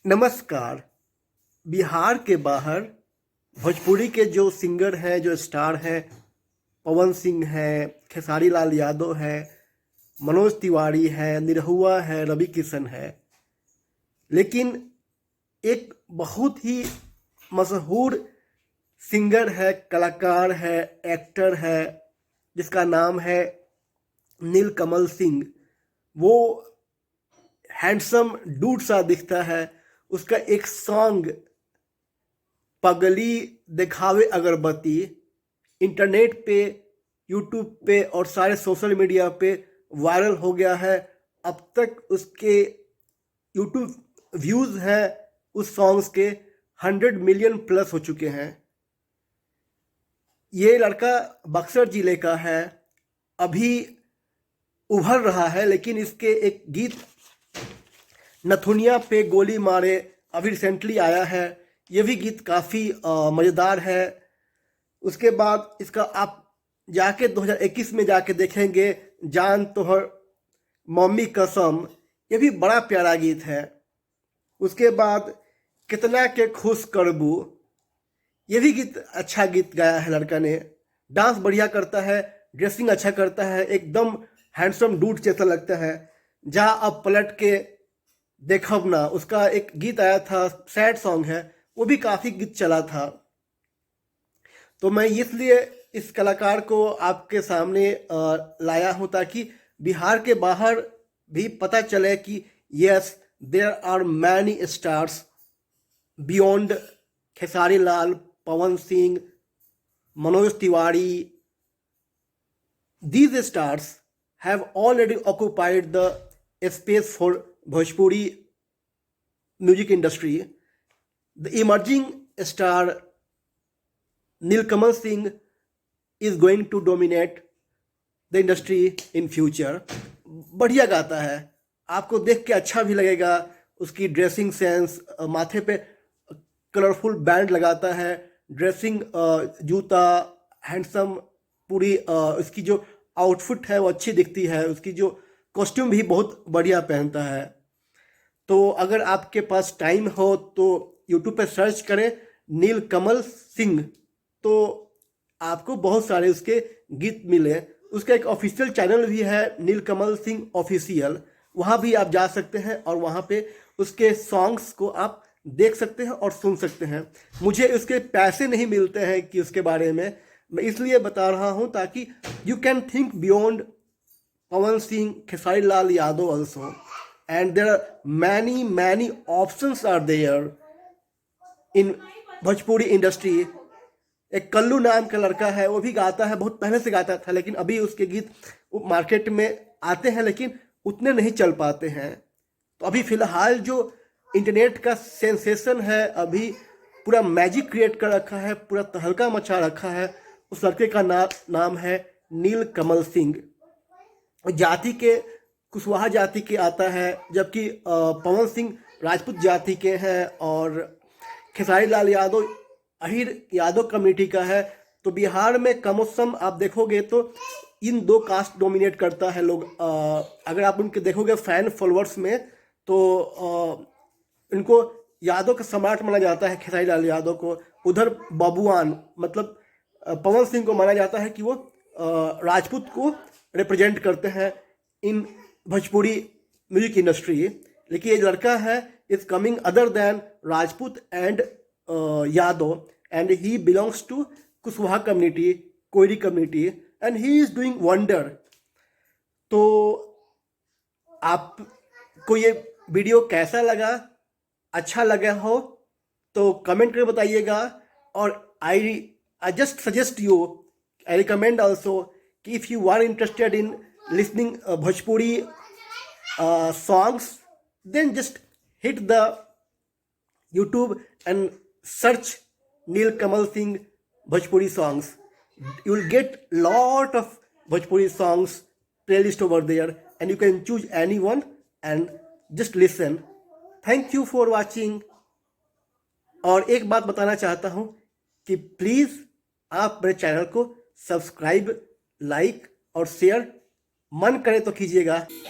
नमस्कार। बिहार के बाहर भोजपुरी के जो सिंगर हैं, जो स्टार हैं, पवन सिंह हैं, खेसारी लाल यादव हैं, मनोज तिवारी हैं, निरहुआ है, रवि किशन है। लेकिन एक बहुत ही मशहूर सिंगर है, कलाकार है, एक्टर है, जिसका नाम है नीलकमल सिंह। वो हैंडसम डूड सा दिखता है। उसका एक सॉन्ग पगली दिखावे अगरबत्ती इंटरनेट पे, यूट्यूब पे और सारे सोशल मीडिया पे वायरल हो गया है। अब तक उसके यूट्यूब व्यूज़ हैं उस सॉन्ग्स के 100 मिलियन प्लस हो चुके हैं। ये लड़का बक्सर ज़िले का है, अभी उभर रहा है। लेकिन इसके एक गीत नथुनिया पे गोली मारे अभी रिसेंटली आया है। ये भी गीत काफ़ी मज़ेदार है। उसके बाद इसका आप जाके 2021 में जाके देखेंगे, जान तोहर मम्मी कसम, ये भी बड़ा प्यारा गीत है। उसके बाद कितना के खुश करबू, ये भी गीत अच्छा गीत गाया है लड़का ने। डांस बढ़िया करता है, ड्रेसिंग अच्छा करता है, एकदम हैंडसम डूड जैसा लगता है। जा अब पलट के देखब ना, उसका एक गीत आया था, सैड सॉन्ग है, वो भी काफ़ी गीत चला था। तो मैं इसलिए इस कलाकार को आपके सामने लाया हूँ ताकि बिहार के बाहर भी पता चले कि yes, there are many stars beyond Khesari Lal, Pawan Singh, Manoj Tiwari. These stars have already occupied the space for Bhojpuri music industry. The emerging star Nilkamal Singh is going to dominate the industry in future. बढ़िया गाता है, आपको देख के अच्छा भी लगेगा। उसकी ड्रेसिंग सेंस, माथे पे कलरफुल बैंड लगाता है, ड्रेसिंग, जूता, हैंडसम, पूरी उसकी जो आउटफिट है वो अच्छी दिखती है। उसकी जो कॉस्ट्यूम भी बहुत बढ़िया पहनता है। तो अगर आपके पास टाइम हो तो यूट्यूब पे सर्च करें नीलकमल सिंह, तो आपको बहुत सारे उसके गीत मिले। उसका एक ऑफिशियल चैनल भी है, नीलकमल सिंह ऑफिशियल, वहाँ भी आप जा सकते हैं और वहाँ पे उसके सॉन्ग्स को आप देख सकते हैं और सुन सकते हैं। मुझे उसके पैसे नहीं मिलते हैं कि उसके बारे में मैं इसलिए बता रहा हूँ ताकि you can think beyond Pawan Singh, Khesari Lal Yadav also, and there are many options are there in Bhojpuri industry. एक कल्लू नाम का लड़का है, वो भी गाता है, बहुत पहले से गाता था, लेकिन अभी उसके गीत मार्केट में आते हैं लेकिन उतने नहीं चल पाते हैं। तो अभी फ़िलहाल जो इंटरनेट का सेंसेशन है, अभी पूरा मैजिक क्रिएट कर रखा है, पूरा तहलका मचा रखा है, उस लड़के का नाम है नीलकमल सिंह। जाति के कुशवाहा जाति के आता है, जबकि पवन सिंह राजपूत जाति के हैं और खेसारी लाल यादव अहीर यादव कम्युनिटी का है। तो बिहार में कमोसम आप देखोगे तो इन दो कास्ट डोमिनेट करता है लोग। अगर आप उनके देखोगे फैन फॉलोअर्स में तो इनको यादव का सम्राट माना जाता है, खेसारी लाल यादव को। उधर बबुआन मतलब पवन सिंह को माना जाता है कि वो राजपूत को रिप्रेजेंट करते हैं इन भोजपुरी म्यूजिक इंडस्ट्री। लेकिन ये लड़का है is coming other than Rajput and Yadav, and he belongs to Kushwaha community, Koeri community, and he is doing wonder. तो आपको ये वीडियो कैसा लगा? अच्छा लगा हो तो कमेंट करके बताइएगा। और I just suggest you, I recommend also कि if you are interested in listening Bhojpuri songs, then just hit the YouTube and search Nilkamal Singh Bhojpuri songs. You will get lot of Bhojpuri songs playlist over there, and you can choose anyone and just listen. Thank you for watching. और एक बात बताना चाहता हूँ कि please आप मेरे channel को सब्सक्राइब, लाइक और शेयर मन करे तो कीजिएगा।